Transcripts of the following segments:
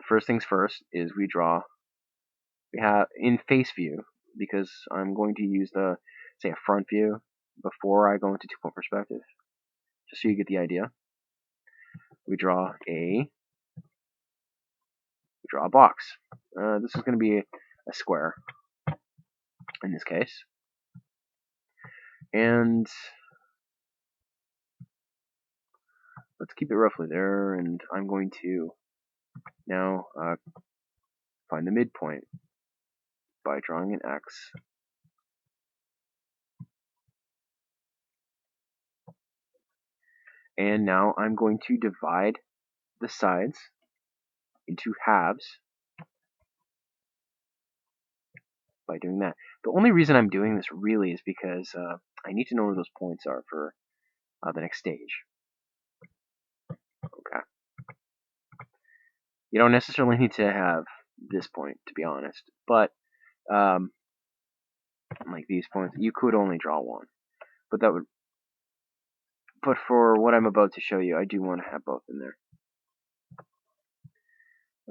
first things first is we have in face view, because I'm going to use say a front view before I go into 2-point perspective, just so you get the idea. We draw a box. This is going to be a square in this case, and let's keep it roughly there. And I'm going to now find the midpoint by drawing an X. And now I'm going to divide the sides into halves by doing that. The only reason I'm doing this really is because I need to know where those points are for the next stage. Okay. You don't necessarily need to have this point, to be honest, but like these points, you could only draw one. But for what I'm about to show you, I do want to have both in there.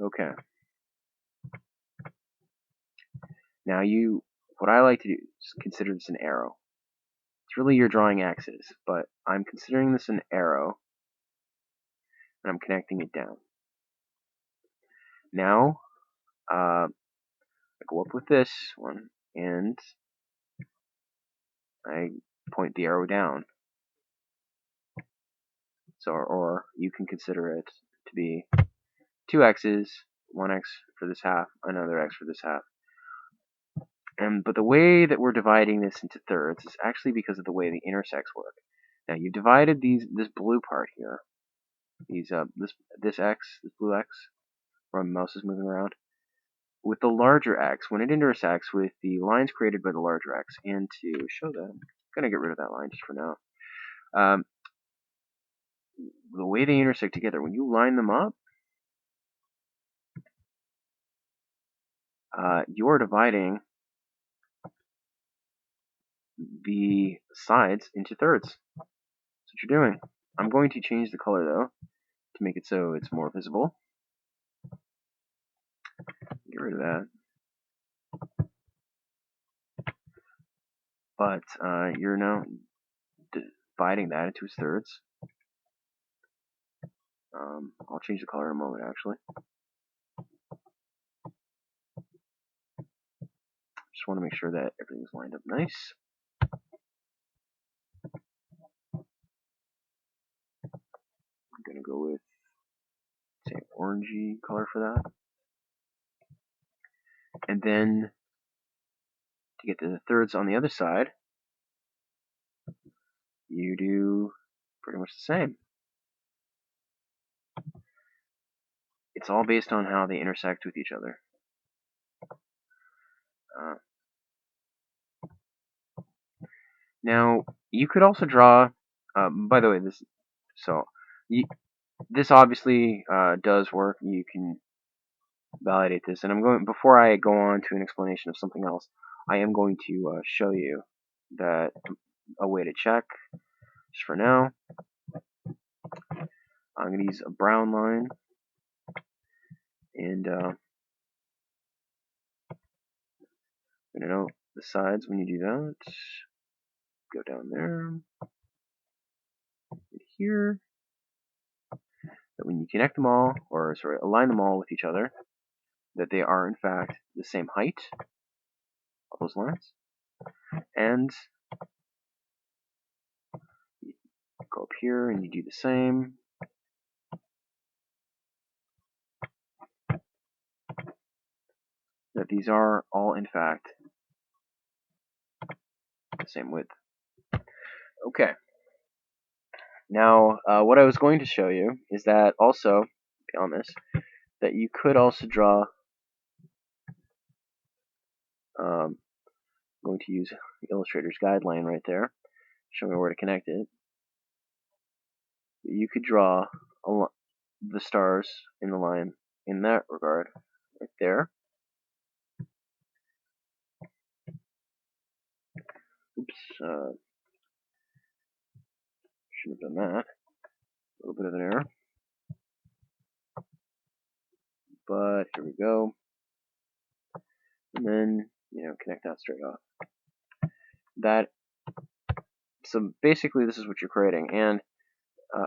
Okay. Now what I like to do is consider this an arrow. It's really your drawing axis, but I'm considering this an arrow, and I'm connecting it down. Now, I go up with this one, and I point the arrow down. So, or you can consider it to be 2 x's, 1 x for this half, another x for this half. But the way that we're dividing this into thirds is actually because of the way the intersects work. Now you've divided this blue part here, this x, this blue x, where my mouse is moving around, with the larger x when it intersects with the lines created by the larger x. And to show that, I'm gonna get rid of that line just for now. The way they intersect together, when you line them up, you're dividing the sides into thirds. That's what you're doing. I'm going to change the color though to make it so it's more visible. Get rid of that. But you're now dividing that into its thirds. I'll change the color in a moment, actually. Just want to make sure that everything's lined up nice. I'm going to go with, say, an orangey color for that. And then, to get to the thirds on the other side, you do pretty much the same. It's all based on how they intersect with each other. Now, you could also draw, by the way, this obviously does work. You can validate this, and before I go on to an explanation of something else, I am going to show you that a way to check. Just for now, I'm going to use a brown line, and I'm going to note the sides when you do that. Go down there, and here. That when you connect them all, align them all with each other, that they are in fact the same height, all those lines, and you go up here and you do the same. That these are all in fact the same width. Okay. Now, what I was going to show you is that also, beyond this, that you could also draw, I'm going to use Illustrator's guideline right there, showing where to connect it. You could draw the stars in the line in that regard, right there. Oops, should have done that. A little bit of an error. but here we go. And then, connect that straight off. So basically this is what you're creating, and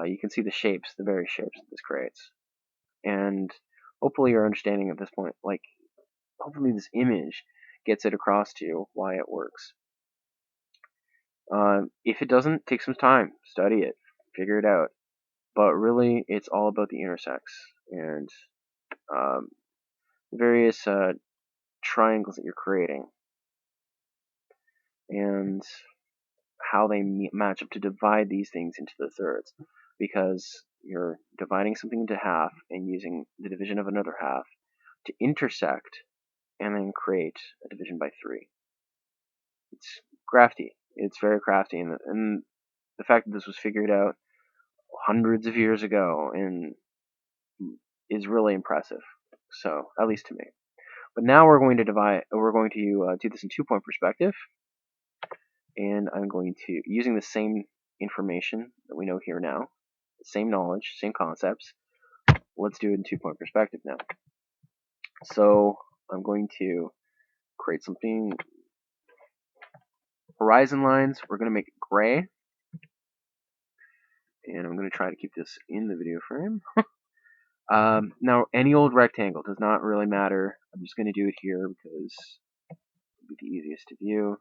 you can see the shapes, the various shapes that this creates. And hopefully you're understanding at this point, hopefully this image gets it across to you why it works. If it doesn't, take some time, study it, figure it out. But really, it's all about the intersects and various triangles that you're creating, and how they match up to divide these things into the thirds, because you're dividing something into half and using the division of another half to intersect and then create a division by 3. It's crafty. It's very crafty, and the fact that this was figured out hundreds of years ago and is really impressive. So, at least to me. But now we're going to do this in 2-point perspective, and I'm going to, using the same information that we know here now, the same knowledge, same concepts, let's do it in 2-point perspective now. So I'm going to create something, horizon lines, we're going to make it gray, and I'm going to try to keep this in the video frame. Now, any old rectangle does not really matter. I'm just going to do it here because it'll be the easiest to view.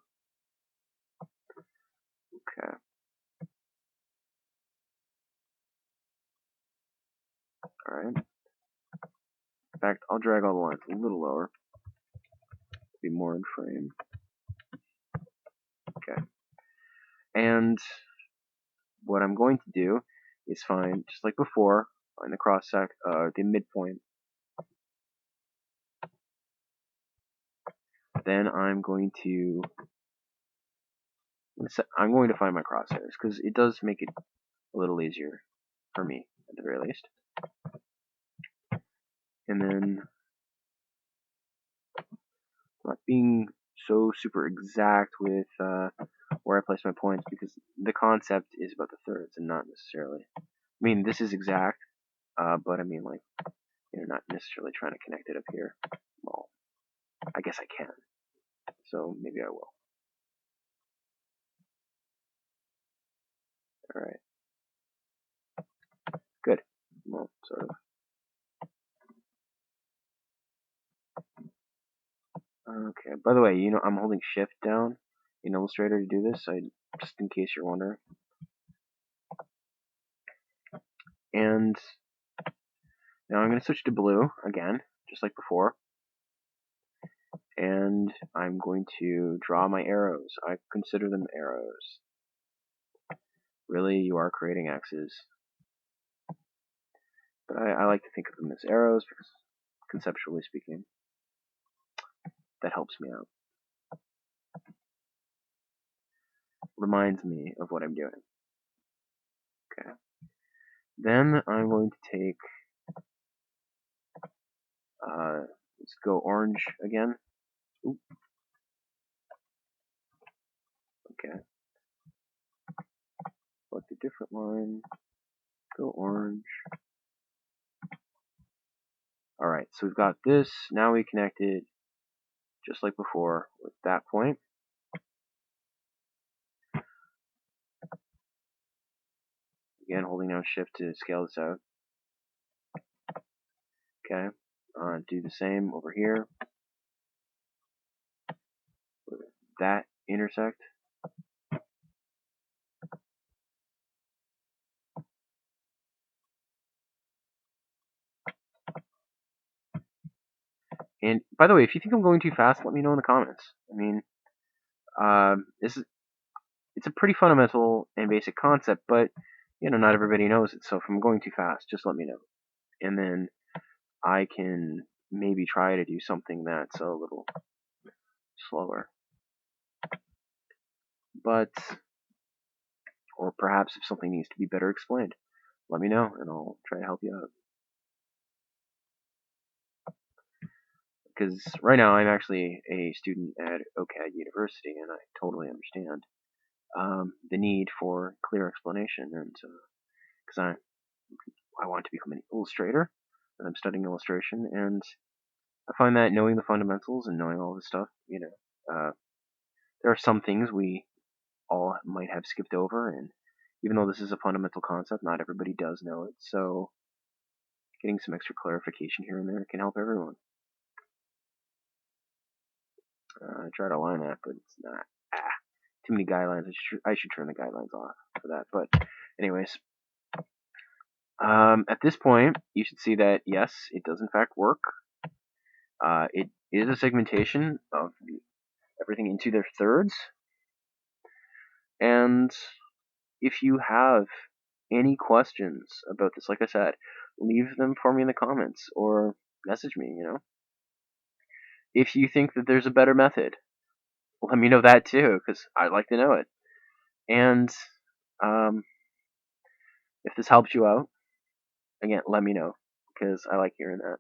Okay. Alright. In fact, I'll drag all the lines a little lower. Be more in frame. Okay. And what I'm going to do is find, just like before, find the midpoint. Then I'm going to find my crosshairs, because it does make it a little easier for me, at the very least. And then, not being so super exact with where I place my points, because the concept is about the thirds and not necessarily. I mean, this is exact, but I mean, not necessarily trying to connect it up here. Well, I guess I can, so maybe I will. Alright. Good. Well, sort of. Okay, by the way, I'm holding shift down in Illustrator to do this, just in case you're wondering. And now I'm going to switch to blue again, just like before. And I'm going to draw my arrows. I consider them arrows. Really, you are creating X's. But I like to think of them as arrows because, conceptually speaking, that helps me out. Reminds me of what I'm doing. Okay. Then I'm going to take, let's go orange again. Oop. Okay. Select a different line. Go orange. Alright, so we've got this. Now we connect it, just like before, with that point. Again, holding down shift to scale this out. Okay. Do the same over here. With that intersect. And by the way, if you think I'm going too fast, let me know in the comments. I mean, it's a pretty fundamental and basic concept, but not everybody knows it. So if I'm going too fast, just let me know, and then I can maybe try to do something that's a little slower. But, or perhaps if something needs to be better explained, let me know, and I'll try to help you out. Because right now I'm actually a student at OCAD University, and I totally understand the need for clear explanation, and because I want to become an illustrator, and I'm studying illustration, and I find that knowing the fundamentals and knowing all this stuff, there are some things we all might have skipped over, and even though this is a fundamental concept, not everybody does know it, so getting some extra clarification here and there can help everyone. I try to align that, but it's not. Too many guidelines. I should turn the guidelines off for that. But anyways, at this point, you should see that yes, it does in fact work. It is a segmentation of everything into their thirds. And if you have any questions about this, like I said, leave them for me in the comments or message me, If you think that there's a better method, let me know that too, because I'd like to know it. And if this helps you out, again, let me know, because I like hearing that.